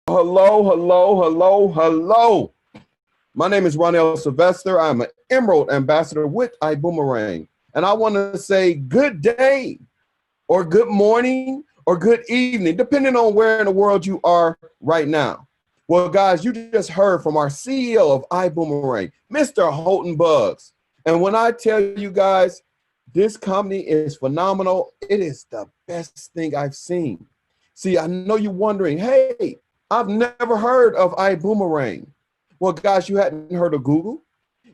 Hello. My name is Ronell Sylvester. I'm an Emerald Ambassador with IBuumerang. And I want to say good day or good morning or good evening, depending on where in the world you are right now. Well, guys, you just heard from our CEO of IBuumerang, Mr. Holton Buggs. And when I tell you guys, this company is phenomenal. It is the best thing I've seen. See, I know you're wondering, hey, I've never heard of iBoomerang. Well, guys, you hadn't heard of Google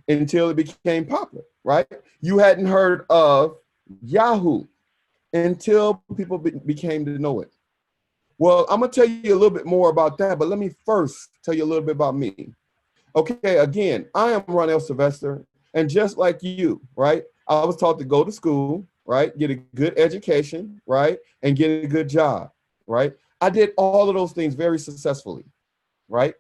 until it became popular, right? You hadn't heard of Yahoo until people became to know it. Well, I'm gonna tell you a little bit more about that, but let me first tell you a little bit about me. Okay, again, I am Ronell Sylvester, and just like you, right? I was taught to go to school, right? Get a good education, right? And get a good job, right? I did all of those things very successfully, right?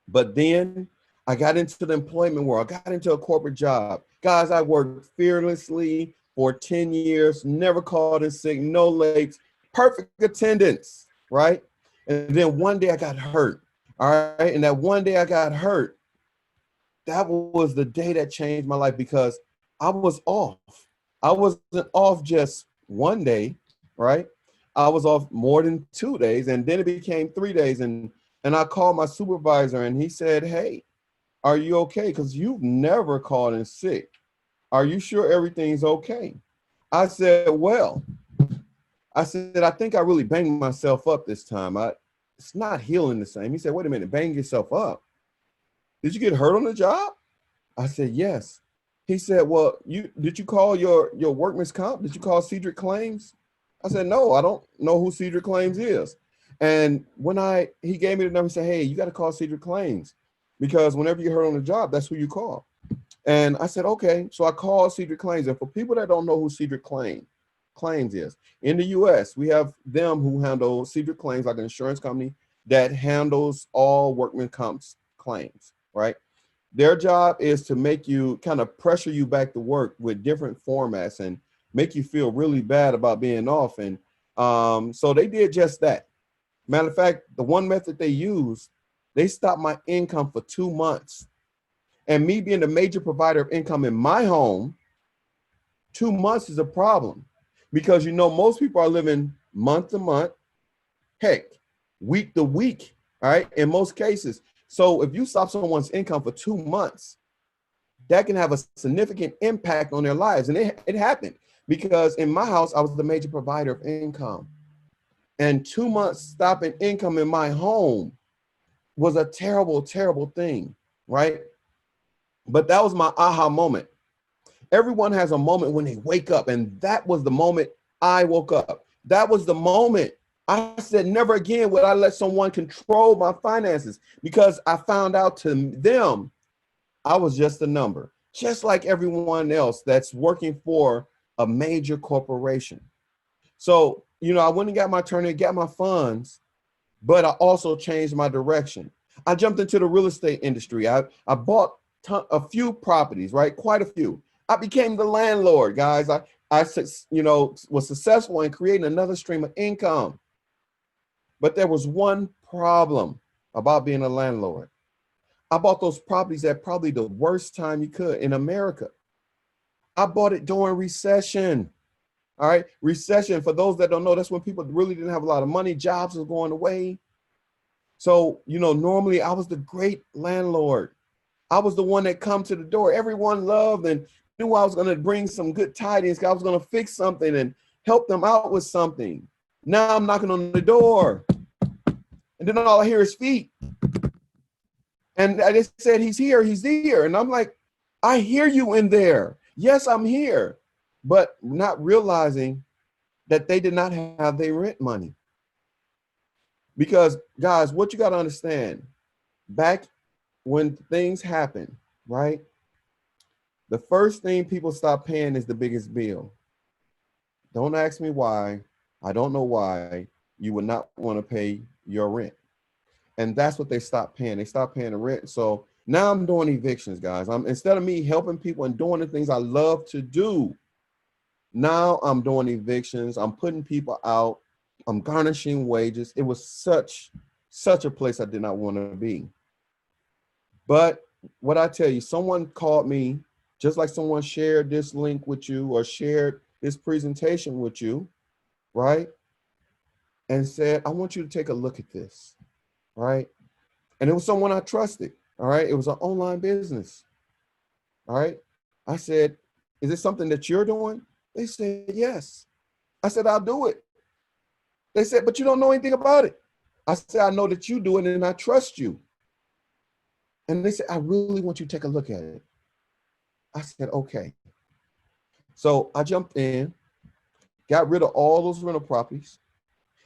But then I got into the employment world. I got into a corporate job. Guys, I worked fearlessly for 10 years, never called in sick, no late, perfect attendance, right? And then one day I got hurt, all right? And that one day I got hurt, that was the day that changed my life because I was off. I wasn't off just one day, right? I was off more than 2 days, and then it became 3 days. And I called my supervisor and he said, hey, are you okay? Because you've never called in sick. Are you sure everything's okay? I said, well, I think I really banged myself up this time. It's not healing the same. He said, wait a minute, bang yourself up. Did you get hurt on the job? I said, yes. He said, well, did you call your workman's comp? Did you call Cedric Claims? I said, no, I don't know who Cedric Claims is. And when he gave me the number and said, hey, you got to call Cedric Claims because whenever you're hurt on the job, that's who you call. And I said, okay. So I called Cedric Claims. And for people that don't know who Cedric Claims is, in the US, we have them who handle Cedric Claims, like an insurance company that handles all workman comp's claims, right? Their job is to make you kind of pressure you back to work with different formats and make you feel really bad about being off. And so they did just that. Matter of fact, the one method they used, they stopped my income for 2 months. And me being the major provider of income in my home, 2 months is a problem because, you know, most people are living month to month, heck, week to week, all right, in most cases. So if you stop someone's income for 2 months, that can have a significant impact on their lives. And it happened because in my house, I was the major provider of income. And 2 months stopping income in my home was a terrible, terrible thing, right? But that was my aha moment. Everyone has a moment when they wake up, and that was the moment I woke up. That was the moment I said, never again would I let someone control my finances because I found out to them, I was just a number, just like everyone else that's working for a major corporation. So, you know, I went and got my attorney, got my funds, but I also changed my direction. I jumped into the real estate industry. I bought a few properties, right? Quite a few. I became the landlord, guys. I was successful in creating another stream of income. But there was one problem about being a landlord. I bought those properties at probably the worst time you could in America. I bought it during recession. All right, recession, for those that don't know, that's when people really didn't have a lot of money, jobs were going away. So, you know, normally I was the great landlord. I was the one that come to the door. Everyone loved and knew I was going to bring some good tidings. I was going to fix something and help them out with something. Now I'm knocking on the door. And then all I hear is feet. And I just said, he's here, he's here. And I'm like, I hear you in there. Yes, I'm here. But not realizing that they did not have their rent money. Because guys, what you got to understand, back when things happen, right? The first thing people stop paying is the biggest bill. Don't ask me why. I don't know why you would not want to pay your rent. And that's what they stopped paying. They stopped paying the rent. So now I'm doing evictions, guys. Instead of me helping people and doing the things I love to do, now I'm doing evictions. I'm putting people out. I'm garnishing wages. It was such such a place I did not want to be. But what I tell you, someone called me, just like someone shared this link with you or shared this presentation with you, right? And said, I want you to take a look at this, right? And it was someone I trusted, all right? It was an online business, all right? I said, is it something that you're doing? They said, yes. I said, I'll do it. They said, but you don't know anything about it. I said, I know that you do it and I trust you. And they said, I really want you to take a look at it. I said, okay. So I jumped in, got rid of all those rental properties.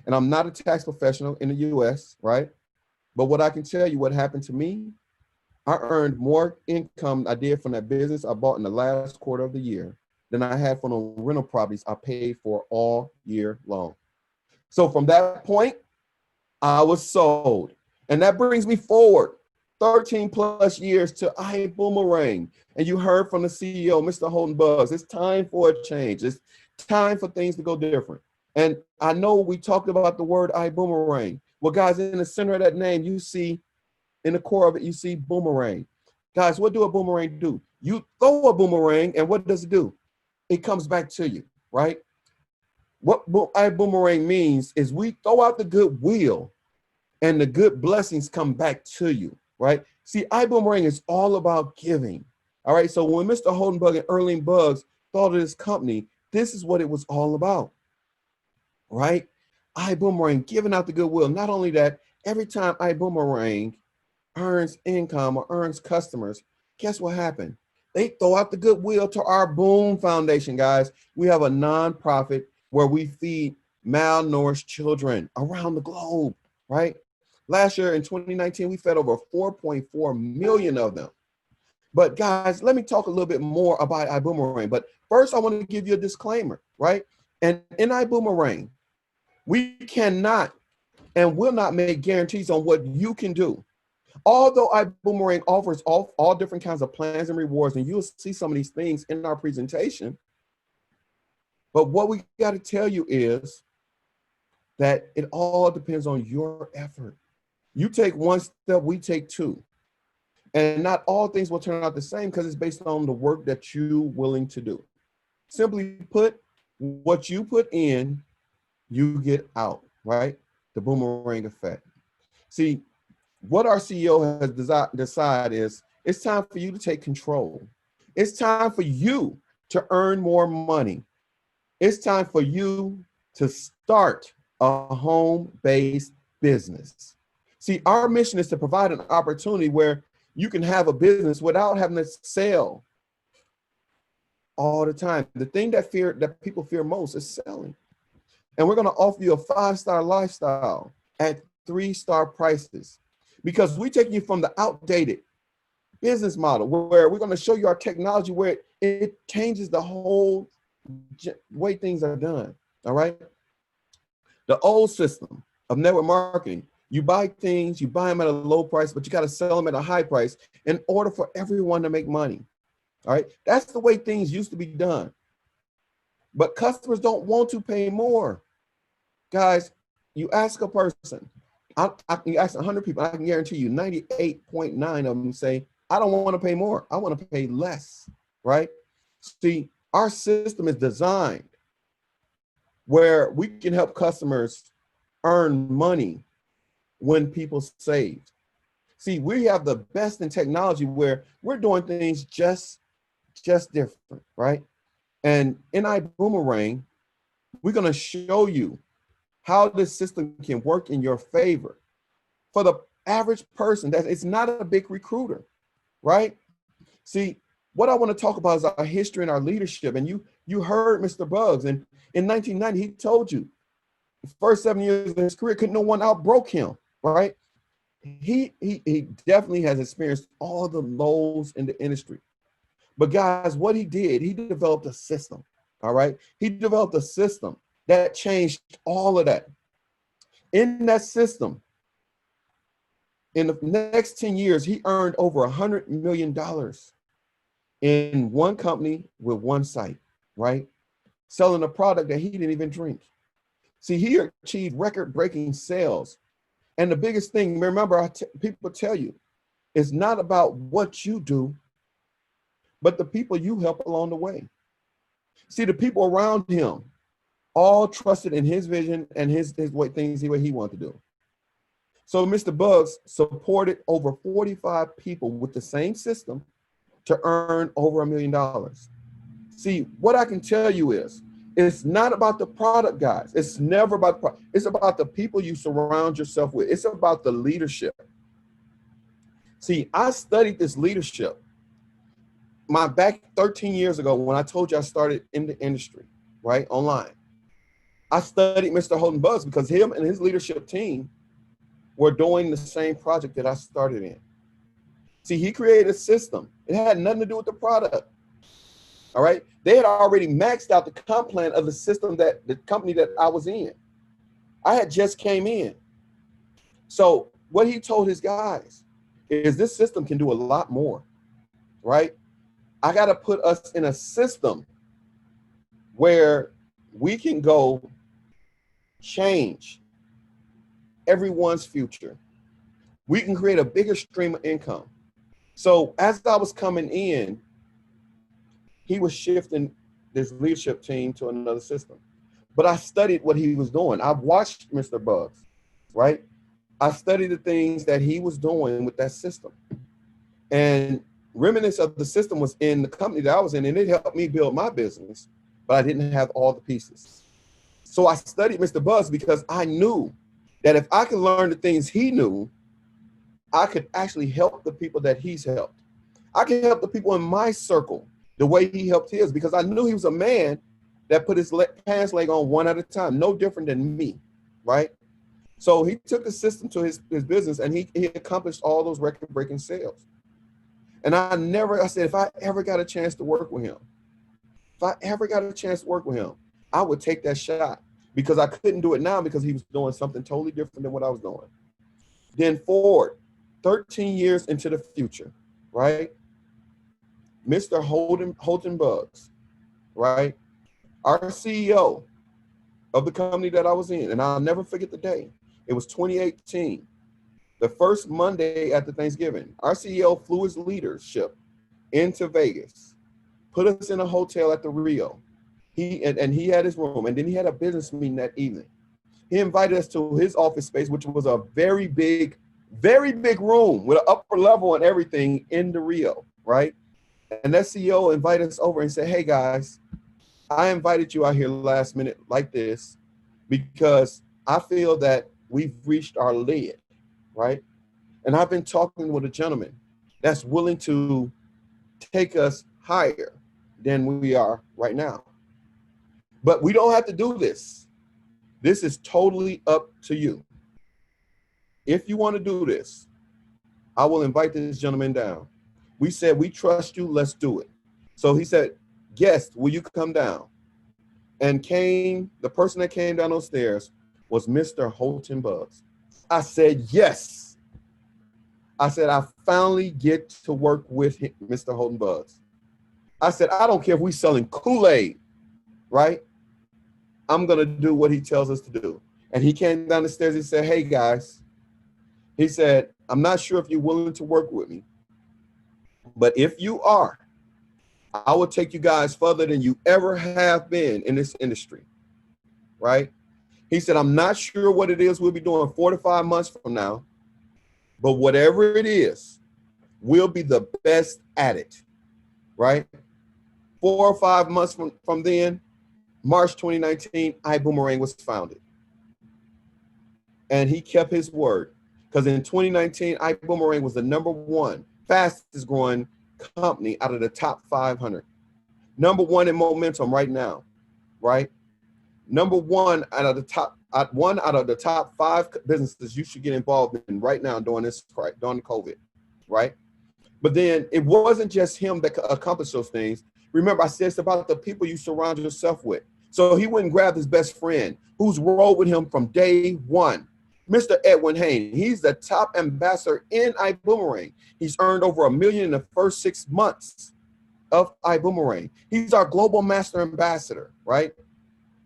And I'm not a tax professional in the US, right? But what I can tell you, what happened to me, I earned more income I did from that business I bought in the last quarter of the year than I had from the rental properties I paid for all year long. So from that point, I was sold. And that brings me forward 13 plus years to IBuumerang. And you heard from the CEO, Mr. Holden Buzz, it's time for a change. It's time for things to go different. And I know we talked about the word IBuumerang. Well, guys, in the center of that name, you see, in the core of it, you see boomerang. Guys, what do a boomerang do? You throw a boomerang, and what does it do? It comes back to you, right? What IBuumerang means is we throw out the goodwill, and the good blessings come back to you, right? See, IBuumerang is all about giving, all right? So when Mr. Holdenbug and Erling Bugs thought of this company, this is what it was all about, right? IBuumerang, giving out the goodwill. Not only that, every time IBuumerang earns income or earns customers, guess what happened? They throw out the goodwill to our Boom Foundation, guys. We have a nonprofit where we feed malnourished children around the globe, right? Last year in 2019, we fed over 4.4 million of them. But guys, let me talk a little bit more about IBuumerang. But first, I want to give you a disclaimer, right? And in IBuumerang, we cannot and will not make guarantees on what you can do. Although IBuumerang offers all different kinds of plans and rewards, and you'll see some of these things in our presentation. But what we got to tell you is that it all depends on your effort. You take one step, we take two. And not all things will turn out the same because it's based on the work that you're willing to do. Simply put, what you put in, you get out, right? The boomerang effect. See, what our CEO has decided is it's time for you to take control. It's time for you to earn more money. It's time for you to start a home-based business. See, our mission is to provide an opportunity where you can have a business without having to sell all the time. The thing that people fear most is selling. And we're going to offer you a 5-star lifestyle at 3-star prices, because we take you from the outdated business model where we're going to show you our technology where it changes the whole way things are done. All right. The old system of network marketing, you buy things, you buy them at a low price, but you got to sell them at a high price in order for everyone to make money. All right. That's the way things used to be done. But customers don't want to pay more. Guys, you ask a person, you ask 100 people, I can guarantee you 98.9 of them say, I don't want to pay more. I want to pay less, right? See, our system is designed where we can help customers earn money when people save. See, we have the best in technology where we're doing things just different, right? And in IBuumerang, we're going to show you how this system can work in your favor. For the average person, that it's not a big recruiter, right? See, what I want to talk about is our history and our leadership. And you heard Mr. Bugs, and in 1990, he told you, the first 7 years of his career, no one outbroke him, right? He definitely has experienced all the lows in the industry. But guys, what he did, he developed a system, all right? He developed a system that changed all of that. In that system, in the next 10 years, he earned over $100 million in one company with one site, right? Selling a product that he didn't even drink. See, he achieved record-breaking sales. And the biggest thing, remember, people tell you, it's not about what you do, but the people you help along the way. See, the people around him all trusted in his vision and his way, things the way he wanted to do. So Mr. Bugs supported over 45 people with the same system to earn over $1 million. See, what I can tell you is, it's not about the product, guys. It's never about the product. It's about the people you surround yourself with. It's about the leadership. See, I studied this leadership back 13 years ago when I told you I started in the industry, right, online. I studied Mr. Holden Bugs because him and his leadership team were doing the same project that I started in. See, he created a system. It had nothing to do with the product. All right. They had already maxed out the comp plan of the system that the company that I was in. I had just came in. So what he told his guys is this system can do a lot more, right? I got to put us in a system where we can go change everyone's future. We can create a bigger stream of income. So as I was coming in, he was shifting this leadership team to another system. But I studied what he was doing. I watched Mr. Bugs, right? I studied the things that he was doing with that system. And remnants of the system was in the company that I was in, and it helped me build my business, but I didn't have all the pieces. So I studied Mr. Bugs because I knew that if I could learn the things he knew, I could actually help the people that he's helped. I could help the people in my circle the way he helped his, because I knew he was a man that put his pants leg on one at a time, no different than me, right? So he took the system to his business, and he accomplished all those record-breaking sales. And I said, if I ever got a chance to work with him, I would take that shot, because I couldn't do it now because he was doing something totally different than what I was doing. Then forward, 13 years into the future, right? Mr. Holden Bugs, right? Our CEO of the company that I was in, and I'll never forget the day. It was 2018, the first Monday after Thanksgiving. Our CEO flew his leadership into Vegas, put us in a hotel at the Rio. He had his room, and then he had a business meeting that evening. He invited us to his office space, which was a very big room with an upper level and everything in the Rio, right? And that CEO invited us over and said, hey guys, I invited you out here last minute like this because I feel that we've reached our lid, right? And I've been talking with a gentleman that's willing to take us higher than we are right now. But we don't have to do this. This is totally up to you. If you want to do this, I will invite this gentleman down. We said, we trust you, let's do it. So he said, guest, will you come down? And the person that came down those stairs was Mr. Holden Bugs. I said, yes. I said, I finally get to work with Mr. Holden Bugs. I said, I don't care if we're selling Kool-Aid, right? I'm going to do what he tells us to do. And he came down the stairs and said, hey guys, he said, I'm not sure if you're willing to work with me, but if you are, I will take you guys further than you ever have been in this industry, right? He said, I'm not sure what it is we'll be doing 4 to 5 months from now, but whatever it is, we'll be the best at it, right? 4 or 5 months from then, March 2019, IBuumerang was founded. And he kept his word, because in 2019, IBuumerang was the #1 fastest growing company out of the top 500. #1 in momentum right now, right? #1 out of the top 5 businesses you should get involved in right now during COVID, right? But then it wasn't just him that accomplished those things. Remember, I said it's about the people you surround yourself with. So he went and grabbed his best friend, who's rolled with him from day one, Mr. Edwin Hain. He's the top ambassador in IBuumerang. He's earned over $1 million in the first 6 months of IBuumerang. He's our global master ambassador, right?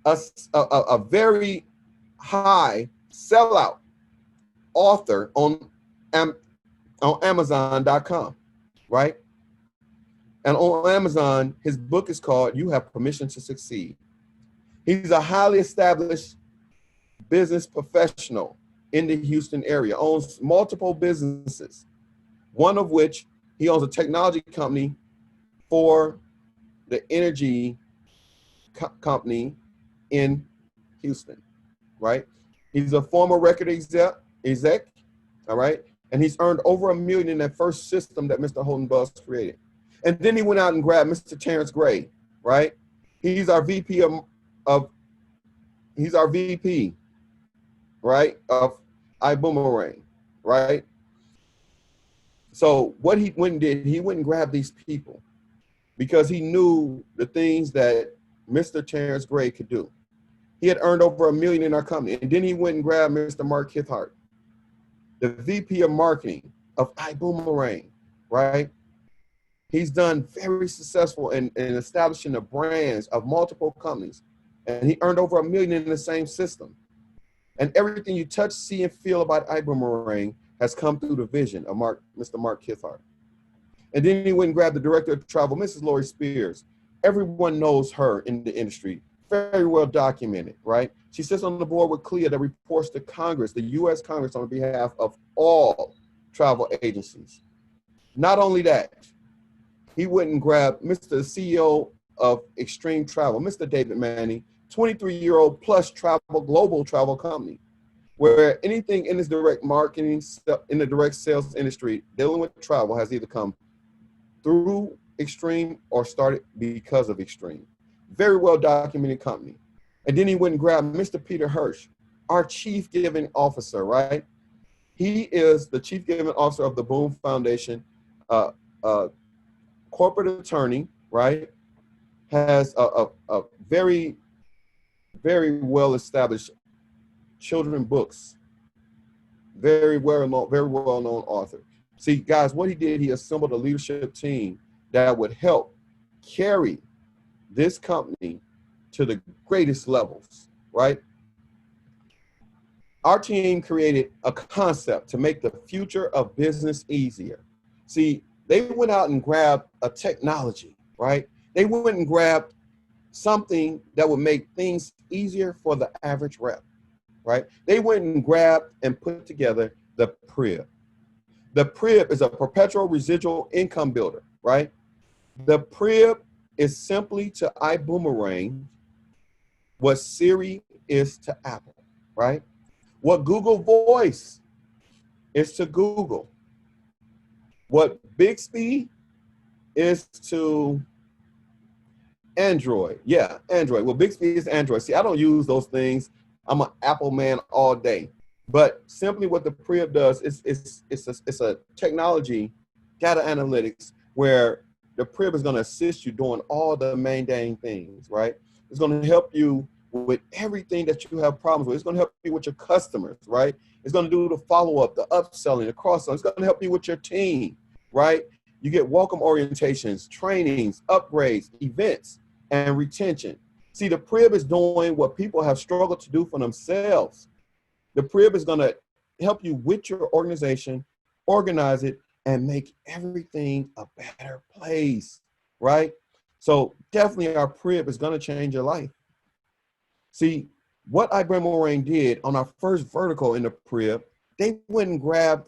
A very high sellout author on Amazon.com, right? And on Amazon, his book is called You Have Permission to Succeed. He's a highly established business professional in the Houston area, owns multiple businesses, one of which he owns a technology company for the energy company in Houston, right? He's a former record exec, all right? And he's earned over $1 million in that first system that Mr. Holden Buzz created. And then he went out and grabbed Mr. Terrence Gray, right? He's our VP he's our VP, right, of IBuumerang, right? So what he went and did, he went and grabbed these people because he knew the things that Mr. Terrence Gray could do. He had earned over $1 million in our company. And then he went and grabbed Mr. Mark Kithart, the VP of marketing of IBuumerang, right? He's done very successful in establishing the brands of multiple companies. And he earned over $1 million in the same system. And everything you touch, see, and feel about IBuumerang has come through the vision of Mr. Mark Kithart. And then he went and grabbed the director of travel, Mrs. Lori Spears. Everyone knows her in the industry, very well documented, right? She sits on the board with CLIA that reports to Congress, the US Congress, on behalf of all travel agencies. Not only that, he went and grabbed Mr. CEO of Extreme Travel, Mr. David Manning, 23-year-old plus global travel company, where anything in this direct marketing, in the direct sales industry dealing with travel has either come through Extreme or started because of Extreme. Very well documented company. And then he went and grabbed Mr. Peter Hirsch, our chief giving officer, right? He is the chief giving officer of the Boom Foundation, corporate attorney, right? Has a very, very well-established children books, very well-known author. See, guys, what he did, he assembled a leadership team that would help carry this company to the greatest levels, right? Our team created a concept to make the future of business easier. See, they went out and grabbed a technology, right? They went and grabbed something that would make things easier for the average rep, right? They went and grabbed and put together the PRIB. The PRIB is a perpetual residual income builder, right? The PRIB is simply to IBuumerang what Siri is to Apple, right? What Google Voice is to Google. What Bixby is to Android. Yeah, Android. Well, Bixby is Android. See, I don't use those things. I'm an Apple man all day. But simply what the PRIB does is it's a technology, data analytics, where the PRIB is going to assist you doing all the mundane things, right? It's going to help you with everything that you have problems with. It's going to help you with your customers, right? It's going to do the follow-up, the upselling, the cross-selling. It's going to help you with your team, right? You get welcome orientations, trainings, upgrades, events, and retention. See, the PRIB is doing what people have struggled to do for themselves. The PRIB is going to help you with your organization, organize it, and make everything a better place, right? So definitely our PRIB is going to change your life. See, what IBuumerang did on our first vertical in the PRIB, they went and grabbed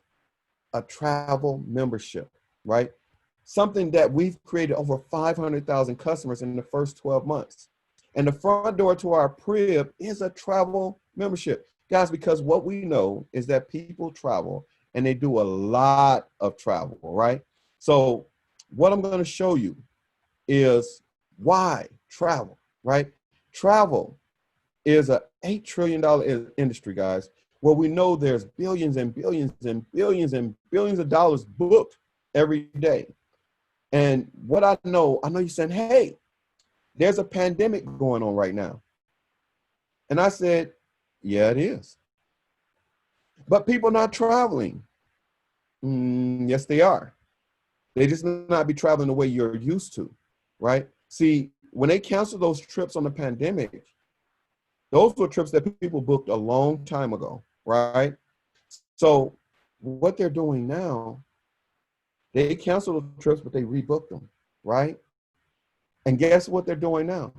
a travel membership, right? Something that we've created over 500,000 customers in the first 12 months. And the front door to our PRIB is a travel membership. Guys, because what we know is that people travel and they do a lot of travel, right? So what I'm going to show you is why travel, right? Travel is an $8 trillion industry, guys, where we know there's billions and billions and billions and billions of dollars booked every day. And what I know you're saying, hey, there's a pandemic going on right now. And I said, yeah, it is. But people not traveling. Yes, they are. They just may not be traveling the way you're used to, right? See, when they canceled those trips on the pandemic, those were trips that people booked a long time ago, right? So what they're doing now, they cancel the trips, but they rebook them, right? And guess what they're doing now?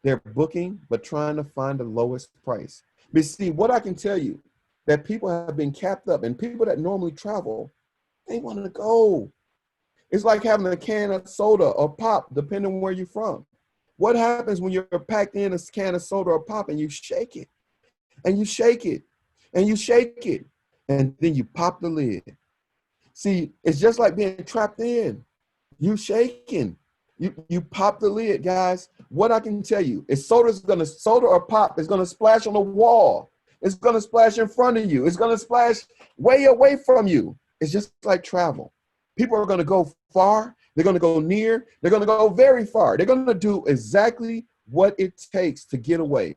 They're booking, but trying to find the lowest price. But see, what I can tell you, that people have been capped up, and people that normally travel, they want to go. It's like having a can of soda or pop, depending on where you're from. What happens when you're packed in a can of soda or pop and you shake it, and you shake it, and you shake it, and then you pop the lid? See, it's just like being trapped in. You shaking. You pop the lid, guys. What I can tell you is soda or pop is gonna splash on the wall. It's gonna splash in front of you. It's gonna splash way away from you. It's just like travel. People are gonna go far. They're gonna go near. They're gonna go very far. They're gonna do exactly what it takes to get away.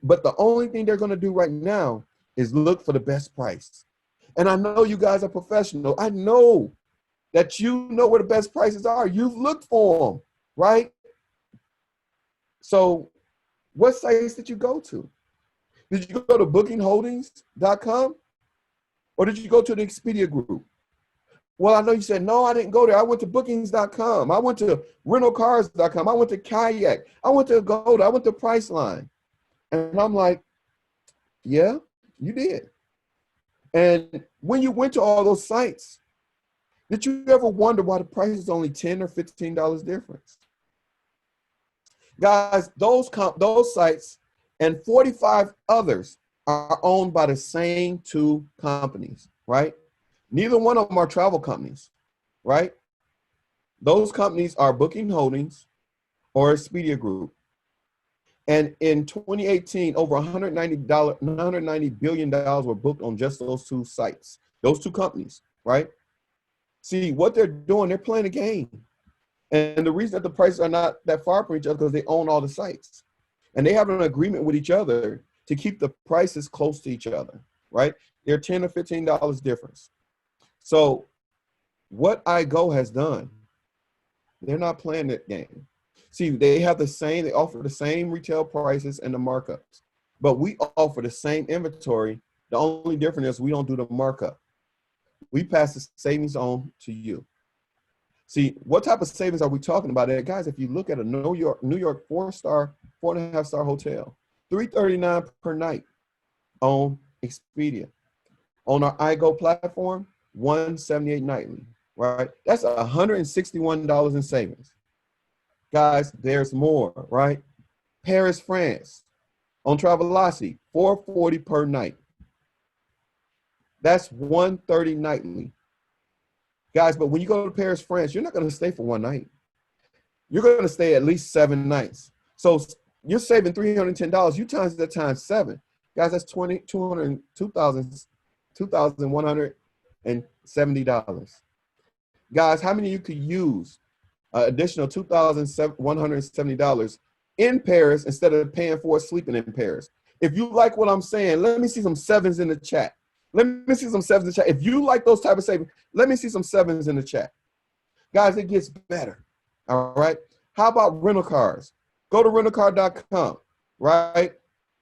But the only thing they're gonna do right now is look for the best price. And I know you guys are professional. I know that you know where the best prices are. You've looked for them, right? So what sites did you go to? Did you go to bookingholdings.com or did you go to the Expedia group? Well, I know you said, no, I didn't go there. I went to bookings.com. I went to rentalcars.com. I went to Kayak. I went to Agoda. I went to Priceline. And I'm like, yeah, you did. And when you went to all those sites, did you ever wonder why the price is only $10 or $15 difference? Guys, those sites and 45 others are owned by the same two companies, right? Neither one of them are travel companies, right? Those companies are Booking Holdings or Expedia Group. And in 2018, over $190 billion were booked on just those two sites, those two companies, right? See, what they're doing, they're playing a game. And the reason that the prices are not that far from each other because they own all the sites. And they have an agreement with each other to keep the prices close to each other, right? They're $10 or $15 difference. So what iGo has done, they're not playing that game. See, they offer the same retail prices and the markups, but we offer the same inventory. The only difference is we don't do the markup. We pass the savings on to you. See, what type of savings are we talking about there? Guys, if you look at a New York 4-star, 4.5-star hotel, $339 per night on Expedia. On our iGo platform, $178 nightly, right? That's $161 in savings. Guys, there's more, right? Paris, France, on Travelocity, $440 per night. That's $130 nightly. Guys, but when you go to Paris, France, you're not going to stay for one night. You're going to stay at least 7 nights. So you're saving $310. You times that times 7. Guys, that's $2,170. Guys, how many of you could use additional $2,170 in Paris instead of paying for sleeping in Paris? If you like what I'm saying, let me see some 7s in the chat. Let me see some 7s in the chat. If you like those type of savings, let me see some 7s in the chat. Guys, it gets better. All right. How about rental cars? Go to rentalcar.com, right?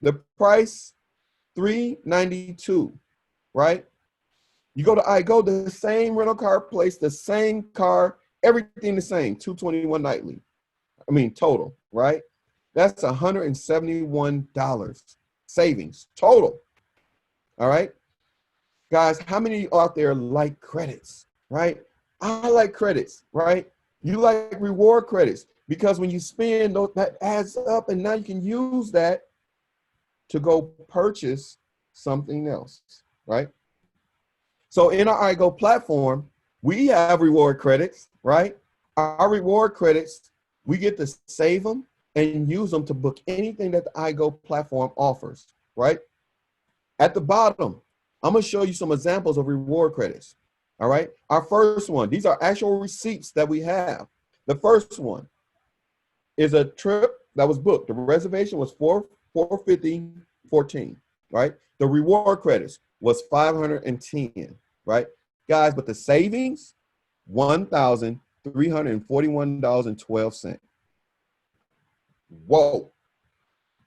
The price, $392, right? You go to iGo, the same rental car place, the same car, everything the same, $221 nightly. I mean, total, right? That's $171 savings total. All right. Guys, how many out there like credits, right? I like credits, right? You like reward credits because when you spend, that adds up and now you can use that to go purchase something else, right? So in our iGo platform, we have reward credits, right? Our reward credits, we get to save them and use them to book anything that the iGo platform offers, right? At the bottom, I'm going to show you some examples of reward credits. All right. Our first one, these are actual receipts that we have. The first one is a trip that was booked. The reservation was $450.14, right? The reward credits was $510, right? Guys, but the savings, $1,341.12. Whoa.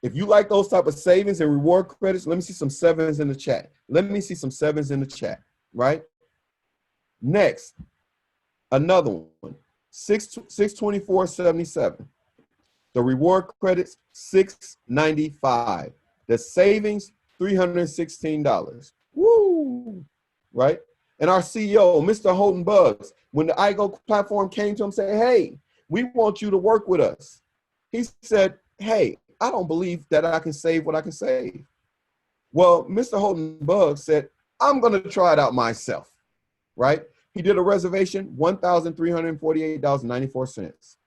If you like those type of savings and reward credits, let me see some sevens in the chat. Let me see some sevens in the chat, right? Next, another one, 624.77. The reward credits, $695. The savings, $316. Woo! Right? And our CEO, Mr. Holden Buggs, when the IGO platform came to him, said, hey, we want you to work with us. He said, hey, I don't believe that I can save what I can save. Well, Mr. Holden Buggs said, I'm going to try it out myself, right? He did a reservation, $1,348.94.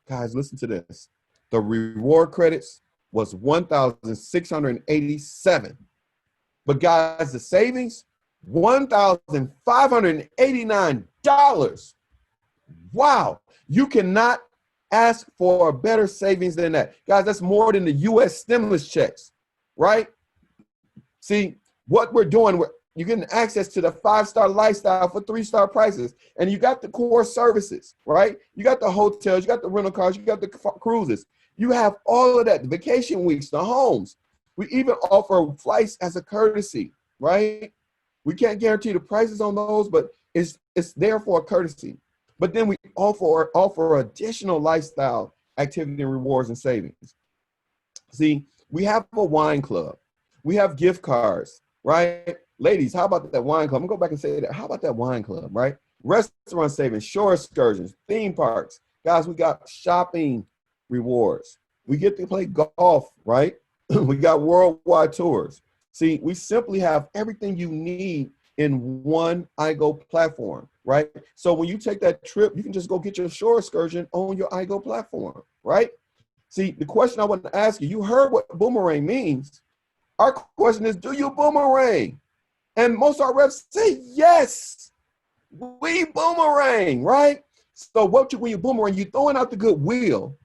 Guys, listen to this. The reward credits was $1,687. But guys, the savings, $1,589. Wow. You cannot ask for a better savings than that. Guys, that's more than the U.S. stimulus checks, right? See, what we're doing, you're getting access to the 5-star lifestyle for 3-star prices. And you got the core services, right? You got the hotels, you got the rental cars, you got the cruises. You have all of that, the vacation weeks, the homes. We even offer flights as a courtesy, right? We can't guarantee the prices on those, but it's there for a courtesy. But then we offer additional lifestyle activity and rewards and savings. See, we have a wine club. We have gift cards, right? Ladies, how about that wine club? I'm gonna go back and say that. How about that wine club, right? Restaurant savings, shore excursions, theme parks. Guys, we got shopping rewards. We get to play golf, right? We got worldwide tours. See, we simply have everything you need in one IGO platform, right? So when you take that trip, you can just go get your shore excursion on your IGO platform, right? See, the question I want to ask you, you heard what boomerang means. Our question is, do you boomerang? And most of our reps say, yes, we boomerang, right? So when you boomerang, you're throwing out the goodwill,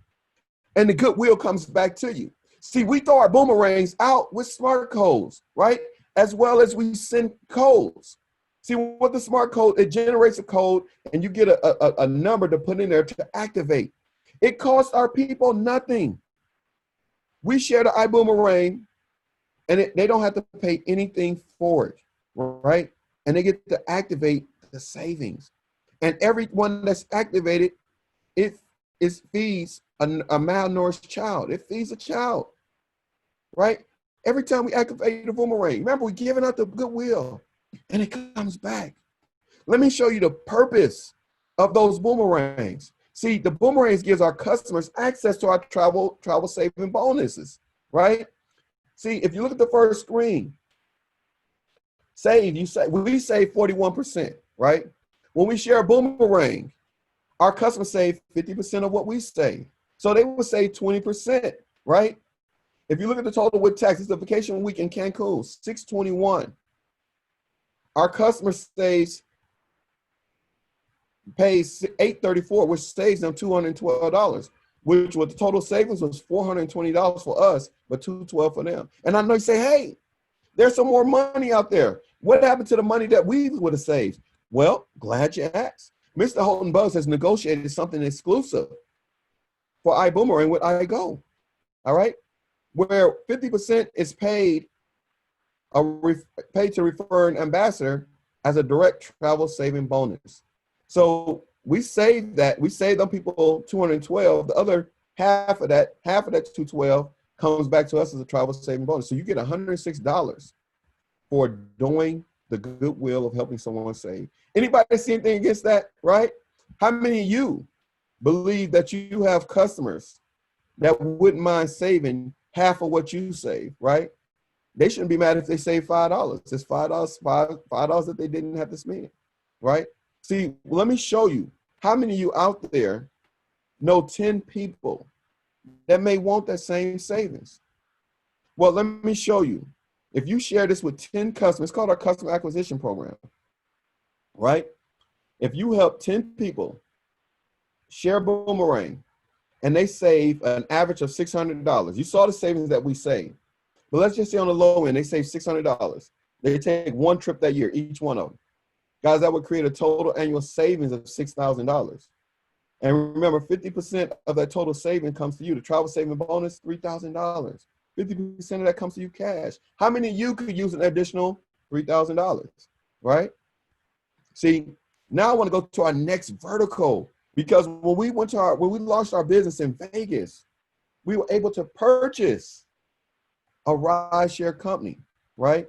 and the goodwill comes back to you. See, we throw our boomerangs out with smart codes, right? As well as we send codes. See, what the smart code, it generates a code, and you get a number to put in there to activate. It costs our people nothing. We share the IBuumerang, and they don't have to pay anything for it, right? And they get to activate the savings. And everyone that's activated, it feeds a malnourished child. It feeds a child, right? Every time we activate the boomerang, remember, we're giving out the goodwill, and it comes back. Let me show you the purpose of those boomerangs. See, the boomerangs gives our customers access to our travel saving bonuses, right? See, if you look at the first screen, we save 41%, right? When we share a boomerang, our customers save 50% of what we save. So they will save 20%, right? If you look at the total with tax, it's the vacation week in Cancun, $621. Our customer pays $834, which saves them $212, which was the total savings was $420 for us, but $212 for them. And I know you say, hey, there's some more money out there. What happened to the money that we would have saved? Well, glad you asked. Mr. Holden Buggs has negotiated something exclusive for IBuumerang with IGO, all right? Where 50% is paid to refer an ambassador as a direct travel saving bonus. So we save that. We save them people $212. The other half of that $212 comes back to us as a travel saving bonus. So you get $106 for doing the goodwill of helping someone save. Anybody see anything against that, right? How many of you believe that you have customers that wouldn't mind saving half of what you save, right? They shouldn't be mad if they save $5. It's $5 that they didn't have to spend, right? See, let me show you how many of you out there know 10 people that may want that same savings. Well, let me show you. If you share this with 10 customers, it's called our customer acquisition program, right? If you help 10 people share boomerang and they save an average of $600, you saw the savings that we saved. But let's just say on the low end, they save $600. They take one trip that year, each one of them. Guys, that would create a total annual savings of $6,000. And remember, 50% of that total saving comes to you. The travel saving bonus, $3,000. 50% of that comes to you cash. How many of you could use an additional $3,000, right? See, now I want to go to our next vertical, because when we launched our business in Vegas, we were able to purchase a ride share company, right?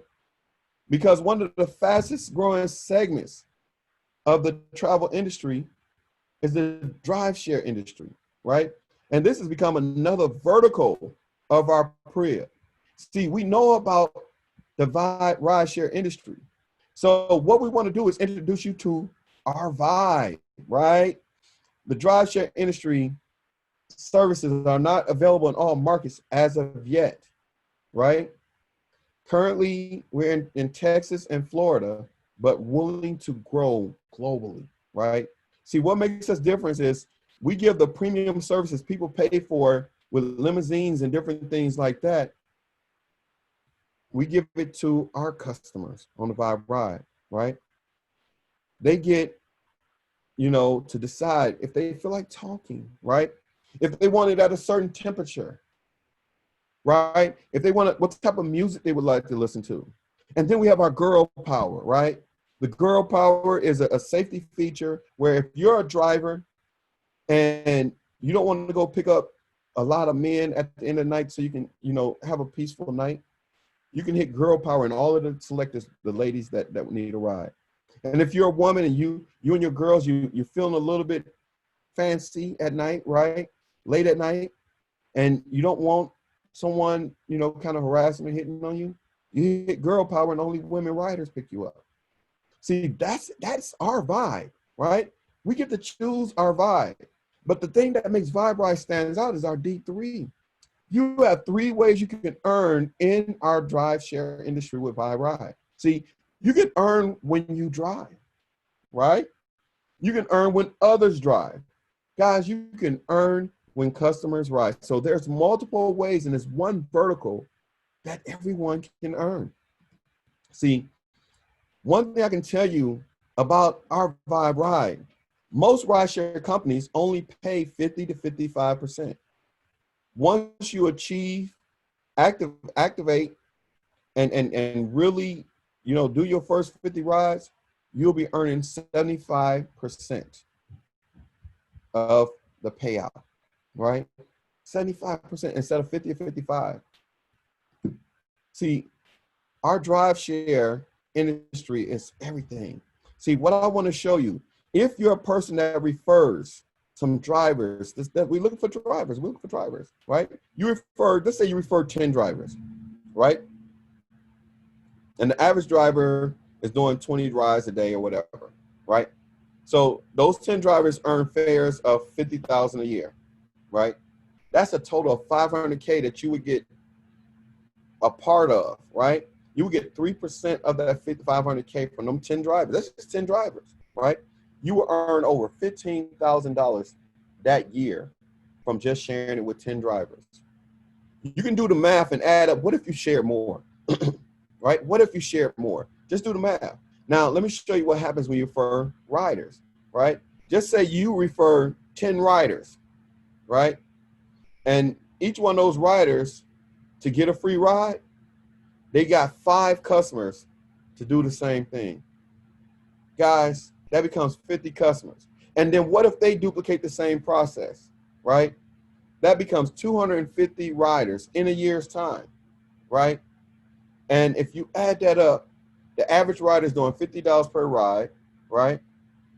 Because one of the fastest growing segments of the travel industry is the drive share industry, right? And this has become another vertical of our PRIA. See, we know about the ride share industry. So what we want to do is introduce you to our vibe, right? The drive share industry services are not available in all markets as of yet, right? Currently, we're in Texas and Florida, but willing to grow globally, right? See, what makes us different is we give the premium services people pay for with limousines and different things like that. We give it to our customers on the Vibe Ride, right? They get, to decide if they feel like talking, right? If they want it at a certain temperature, right? If they want it, what type of music they would like to listen to. And then we have our girl power, right? The girl power is a safety feature where if you're a driver and you don't want to go pick up a lot of men at the end of the night so you can, have a peaceful night, you can hit girl power and all of the selectors, the ladies that need a ride. And if you're a woman and you and your girls, you're feeling a little bit fancy at night, right? Late at night, and you don't want someone, kind of harassing or hitting on you, you hit girl power and only women riders pick you up. See, that's our vibe, right? We get to choose our vibe. But the thing that makes Vibe Ride stands out is our D3. You have 3 ways you can earn in our drive share industry with Vibe Ride. See, you can earn when you drive, right? You can earn when others drive. Guys, you can earn when customers ride. So there's multiple ways, and it's one vertical that everyone can earn. See, one thing I can tell you about our Vibe Ride, most rideshare companies only pay 50 to 55%. Once you achieve, activate, and really, do your first 50 rides, you'll be earning 75% of the payout, right? 75% instead of 50 or 55. See, our drive share industry is everything. See, what I want to show you, if you're a person that refers some drivers, we looking for drivers, right? Let's say you refer 10 drivers, right? And the average driver is doing 20 rides a day or whatever, right? So those 10 drivers earn fares of $50,000 a year, right? That's a total of $500K that you would get a part of, right? You would get 3% of that $500K from them 10 drivers. That's just 10 drivers, right? You will earn over $15,000 that year from just sharing it with 10 drivers. You can do the math and add up. What if you share more, right? What if you share more? Just do the math. Now, let me show you what happens when you refer riders, right? Just say you refer 10 riders, right? And each one of those riders, to get a free ride, they got 5 customers to do the same thing. Guys, that becomes 50 customers. And then what if they duplicate the same process, right? That becomes 250 riders in a year's time, right? And if you add that up, the average rider is doing $50 per ride, right?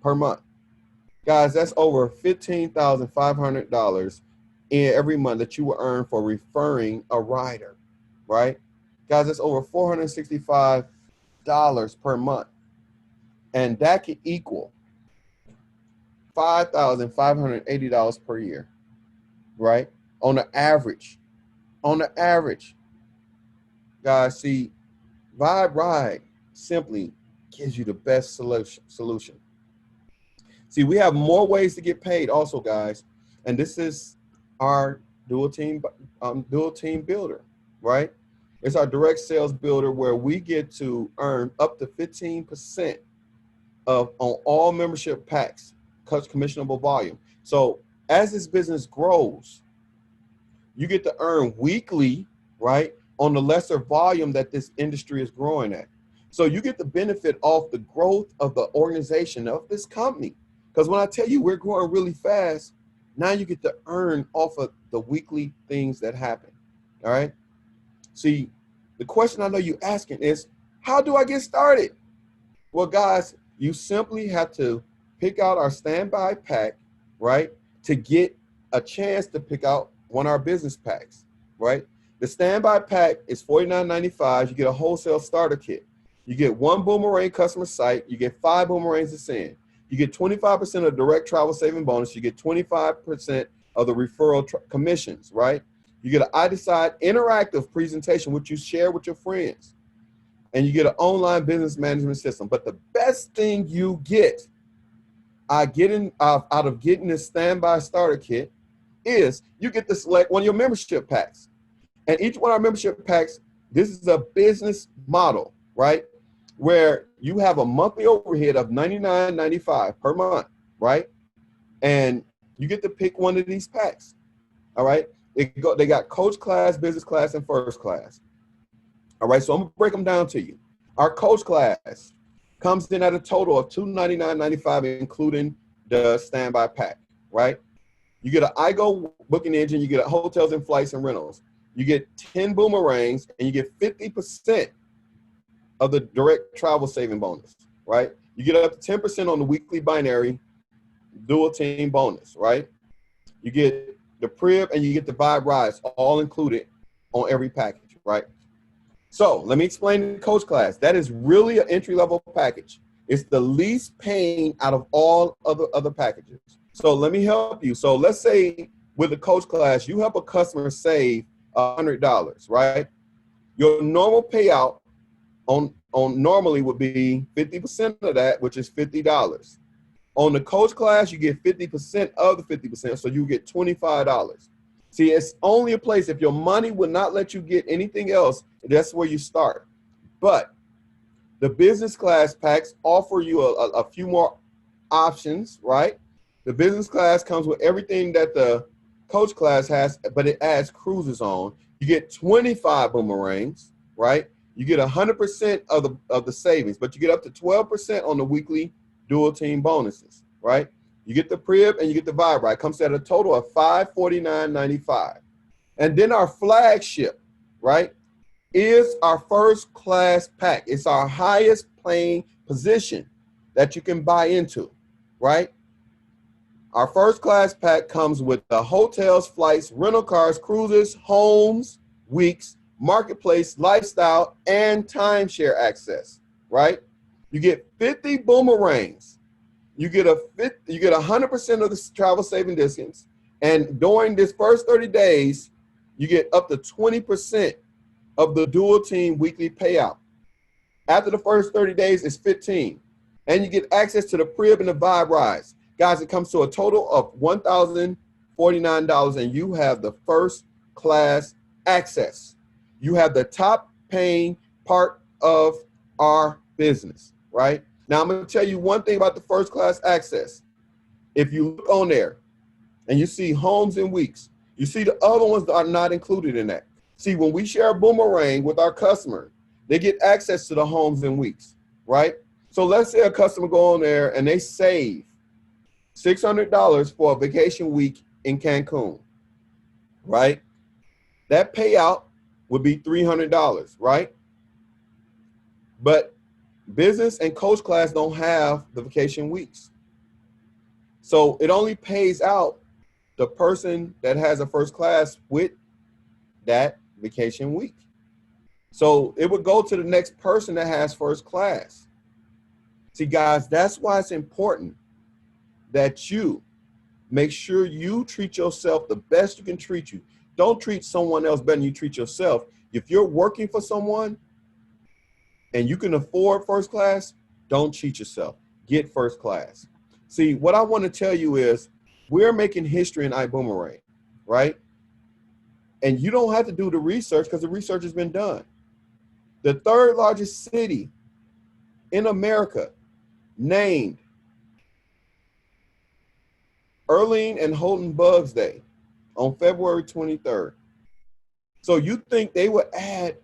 Per month. Guys, that's over $15,500 in every month that you will earn for referring a rider, right? Guys, that's over $465 per month. And that could equal $5,580 per year, right? On the average. Guys, see, Vibe Ride simply gives you the best solution. See, we have more ways to get paid also, guys. And this is our dual team builder, right? It's our direct sales builder where we get to earn up to 15% on all membership packs commissionable volume. So as this business grows, you get to earn weekly, right, on the lesser volume that this industry is growing at. So you get the benefit off the growth of the organization of this company. Because when I tell you we're growing really fast, now you get to earn off of the weekly things that happen. All right. See, the question I know you're asking is, how do I get started? Well, guys, you simply have to pick out our standby pack, right, to get a chance to pick out one of our business packs, right? The standby pack is $49.95. You get a wholesale starter kit. You get 1 Boomerang customer site. You get 5 boomerangs to send. You get 25% of direct travel saving bonus. You get 25% of the referral commissions, right? You get an I Decide interactive presentation, which you share with your friends. And you get an online business management system. But the best thing you get out of getting this standby starter kit is you get to select one of your membership packs. And each one of our membership packs, this is a business model, right? Where you have a monthly overhead of $99.95 per month, right? And you get to pick one of these packs, all right? They got coach class, business class, and first class. All right, so I'm gonna break them down to you. Our coach class comes in at a total of $299.95, including the standby pack, right? You get an IGO booking engine, you get hotels and flights and rentals. You get 10 boomerangs, and you get 50% of the direct travel saving bonus, right? You get up to 10% on the weekly binary dual team bonus, right? You get the Prib and you get the Vibe Rides all included on every package, right? So let me explain the coach class. That is really an entry-level package. It's the least paying out of all other packages. So let me help you. So let's say with the coach class, you help a customer save $100, right? Your normal payout on normally would be 50% of that, which is $50. On the coach class, you get 50% of the 50%, so you get $25. See, it's only a place, if your money would not let you get anything else, that's where you start. But the business class packs offer you a few more options, right? The business class comes with everything that the coach class has, but it adds cruises on. You get 25 boomerangs, right? You get 100% of the savings, but you get up to 12% on the weekly dual team bonuses, right? You get the Prib and you get the Vibe Ride. Comes at a total of $549.95. And then our flagship, right, is our first class pack. It's our highest paying position that you can buy into, right? Our first class pack comes with the hotels, flights, rental cars, cruises, homes, weeks, marketplace, lifestyle, and timeshare access, right? You get 50 boomerangs. You get 100% of the travel saving distance. And during this first 30 days, you get up to 20% of the dual team weekly payout. After the first 30 days, it's 15. And you get access to the Prib and the Vibe Rides. Guys, it comes to a total of $1,049, and you have the first class access. You have the top paying part of our business, right? Now, I'm going to tell you one thing about the first class access. If you look on there and you see homes and weeks, you see the other ones that are not included in that. See, when we share a boomerang with our customer, they get access to the homes and weeks, right? So let's say a customer go on there and they save $600 for a vacation week in Cancun, right? That payout would be $300, right? But business and coach class don't have the vacation weeks. So it only pays out the person that has a first class with that vacation week. So it would go to the next person that has first class. See, guys, that's why it's important that you make sure you treat yourself the best you can treat you. Don't treat someone else better than you treat yourself. If you're working for someone and you can afford first class, don't cheat yourself. Get first class. See, what I want to tell you is we're making history in IBuumerang, right? And you don't have to do the research because the research has been done. The third largest city in America named Earling and Houghton Bugs Day on February 23rd. So you think they would add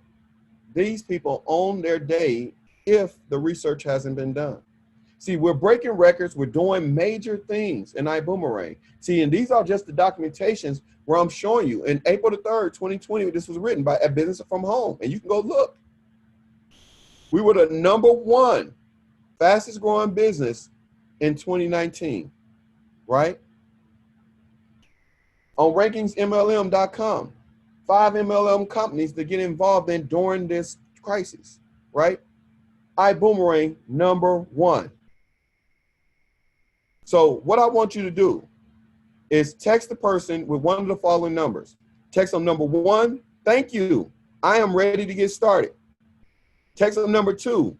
these people on their day if the research hasn't been done? See, we're breaking records. We're doing major things in iBoomerang. See, and these are just the documentations where I'm showing you. In April the 3rd, 2020, this was written by A Business from Home, and you can go look. We were the #1 fastest growing business in 2019, right? On rankingsmlm.com, 5 MLM companies to get involved in during this crisis, right? iBoomerang #1. So what I want you to do is text the person with one of the following numbers. Text them #1, thank you, I am ready to get started. Text them #2,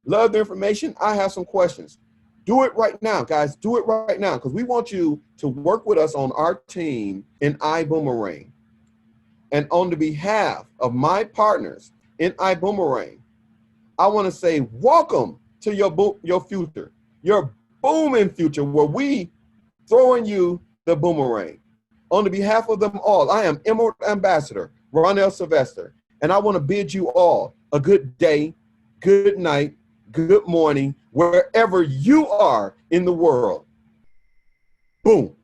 love the information, I have some questions. Do it right now, guys, do it right now, because we want you to work with us on our team in iBoomerang. And on the behalf of my partners in iBoomerang, I want to say welcome to your future, your booming future, where we throwing you the boomerang. On the behalf of them all, I am Emerald Ambassador Ronell Sylvester, and I want to bid you all a good day, good night, good morning, wherever you are in the world. Boom.